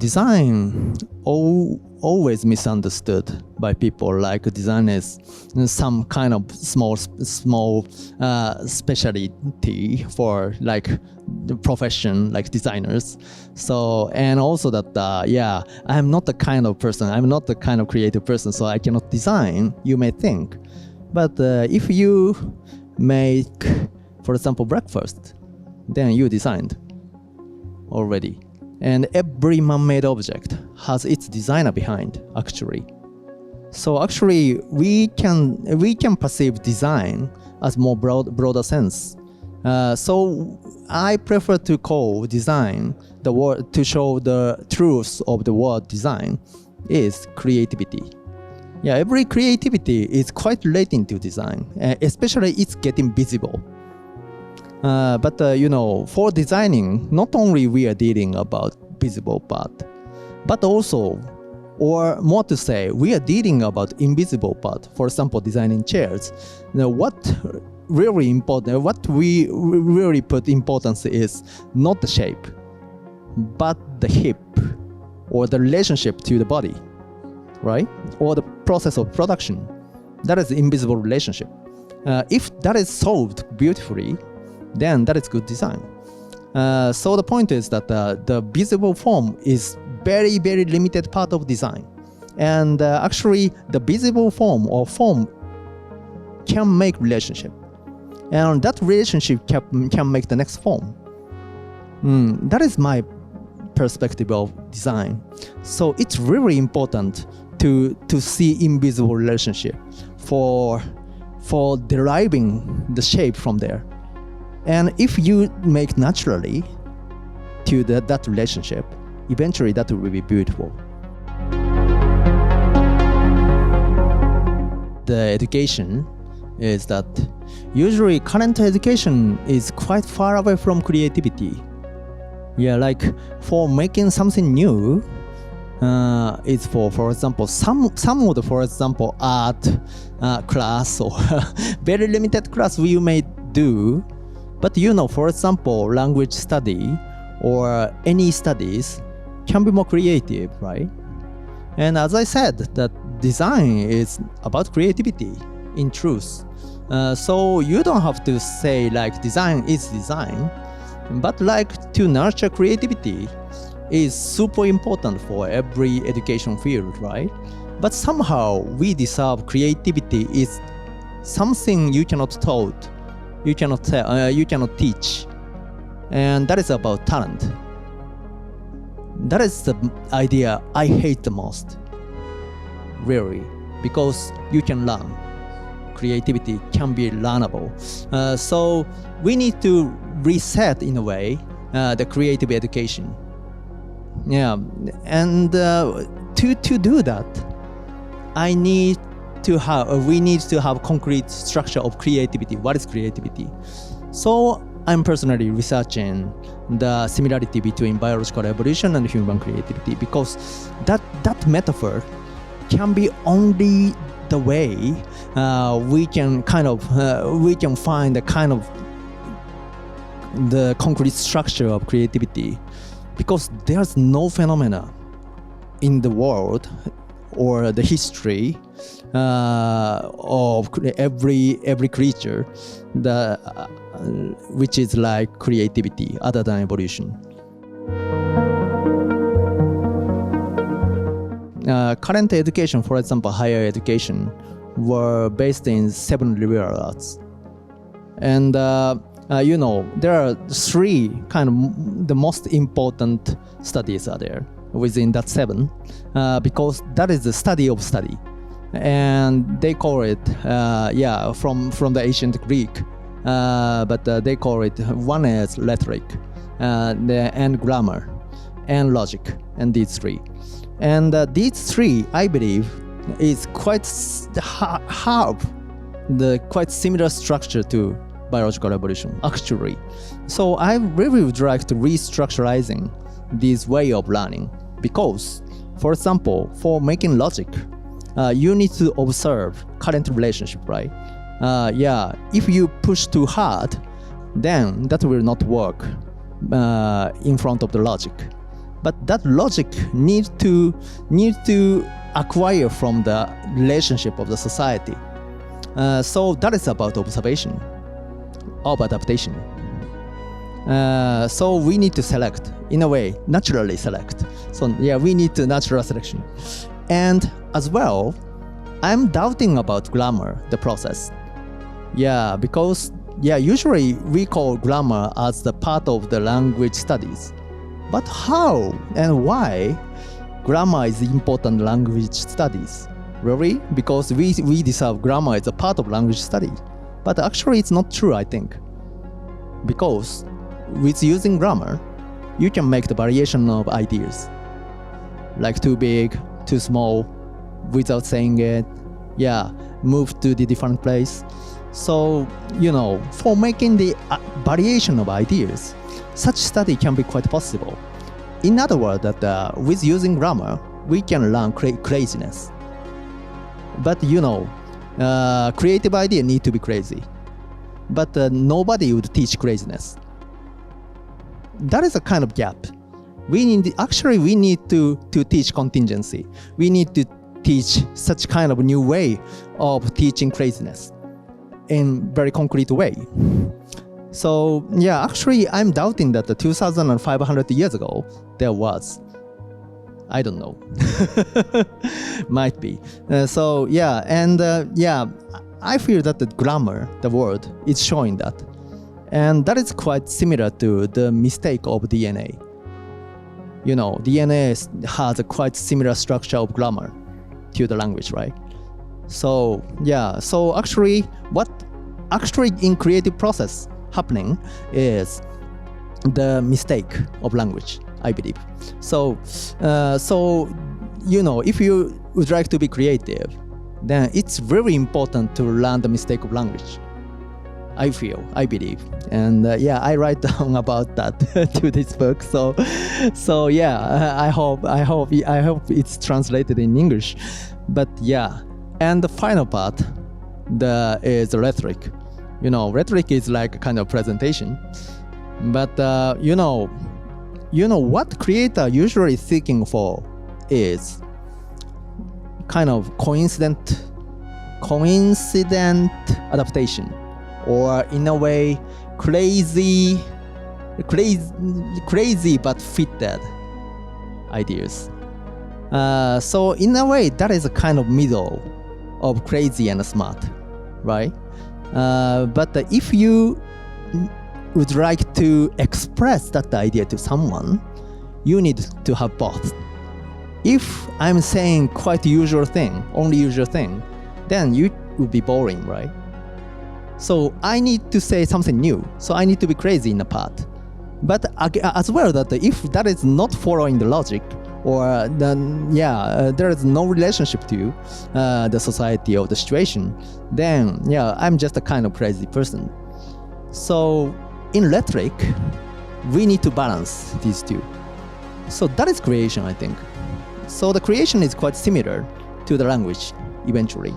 design always misunderstood by people. Like design is some kind of small specialty for like the profession, like designers. So, and also that I'm not the kind of person, I'm not the kind of creative person, so I cannot design, you may think. But if you make, for example, breakfast, then you designed already. And every man-made object has its designer behind, actually. So actually, we can perceive design as more broader sense. So I prefer to call design the word to show the truth of the word design is creativity. Yeah, every creativity is quite relating to design, especially it's getting visible. But for designing, not only we are dealing about visible part, but also, or more to say, we are dealing about invisible part. For example, designing chairs. Now, what really important, what we really put importance is not the shape, but the hip or the relationship to the body, right? Or the process of production. That is the invisible relationship. If that is solved beautifully, then that is good design. So the point is that the visible form is very, very limited part of design. And actually, the visible form or form can make relationship. And that relationship can make the next form. That is my perspective of design. So it's really important to see invisible relationship for deriving the shape from there. And if you make naturally to that relationship, eventually that will be beautiful. The education is that usually current education is quite far away from creativity. Yeah, like for making something new, it's for example, some of the, for example, art class or very limited class you may do. But for example, language study or any studies can be more creative, right? And as I said, that design is about creativity in truth. So you don't have to say like design is design, but like to nurture creativity is super important for every education field, right? But somehow we deserve creativity is something you cannot taught. You cannot tell, you cannot teach. And that is about talent. That is the idea I hate the most, really, because you can learn. Creativity can be learnable. So we need to reset, in a way, the creative education. Yeah, and to do that, we need to have concrete structure of creativity. What is creativity? So I'm personally researching the similarity between biological evolution and human creativity, because that metaphor can be only the way we can find the concrete structure of creativity, because there's no phenomena in the world or the history of every creature which is like creativity other than evolution. Current education, for example, higher education, were based in 7 liberal arts. And there are 3 the most important studies are there within that 7, because that is the study of study. And they call it, from the ancient Greek, but they call it, one is rhetoric, and grammar, and logic, and these 3. And these 3, I believe, is quite have the quite similar structure to biological evolution, actually. So I really would like to restructurizing this way of learning, because, for example, for making logic, you need to observe current relationship, right? If you push too hard, then that will not work in front of the logic. but that logic needs to acquire from the relationship of the society. So that is about observation of adaptation. So we need to select, in a way, naturally select. So yeah, we need to natural selection. And as well, I'm doubting about grammar, the process. Yeah, because usually we call grammar as the part of the language studies. But how and why grammar is important language studies? Really? Because we deserve grammar as a part of language study. But actually it's not true, I think. Because with using grammar, you can make the variation of ideas. Like too big, too small, without saying it. Yeah, move to the different place. So, for making the variation of ideas, such study can be quite possible. In other words, that with using grammar, we can learn craziness. But creative idea need to be crazy. But nobody would teach craziness. That is a kind of gap. We need to teach contingency. We need to teach such kind of new way of teaching craziness in very concrete way. So yeah, actually I'm doubting that the 2,500 years ago there was. I don't know. Might be. So yeah, and I feel that the grammar, the word, is showing that. And that is quite similar to the mistake of DNA. DNA has a quite similar structure of grammar to the language, right? So yeah, so actually what in creative process happening is the mistake of language, I believe. So if you would like to be creative, then it's very important to learn the mistake of language. I believe, and I write down about that to this book. So yeah, I hope it's translated in English. But yeah, and the final part, is rhetoric. Rhetoric is like a kind of presentation. But what creator usually seeking for is kind of coincident adaptation, or in a way crazy but fitted ideas. So in a way that is a kind of middle of crazy and smart, right? But if you would like to express that idea to someone, you need to have both. If I'm saying quite only usual thing, then you would be boring, right? So I need to say something new. So I need to be crazy in a part. But as well, that if that is not following the logic, or then there is no relationship to the society or the situation, then I'm just a kind of crazy person. So in rhetoric, we need to balance these two. So that is creation, I think. So the creation is quite similar to the language eventually.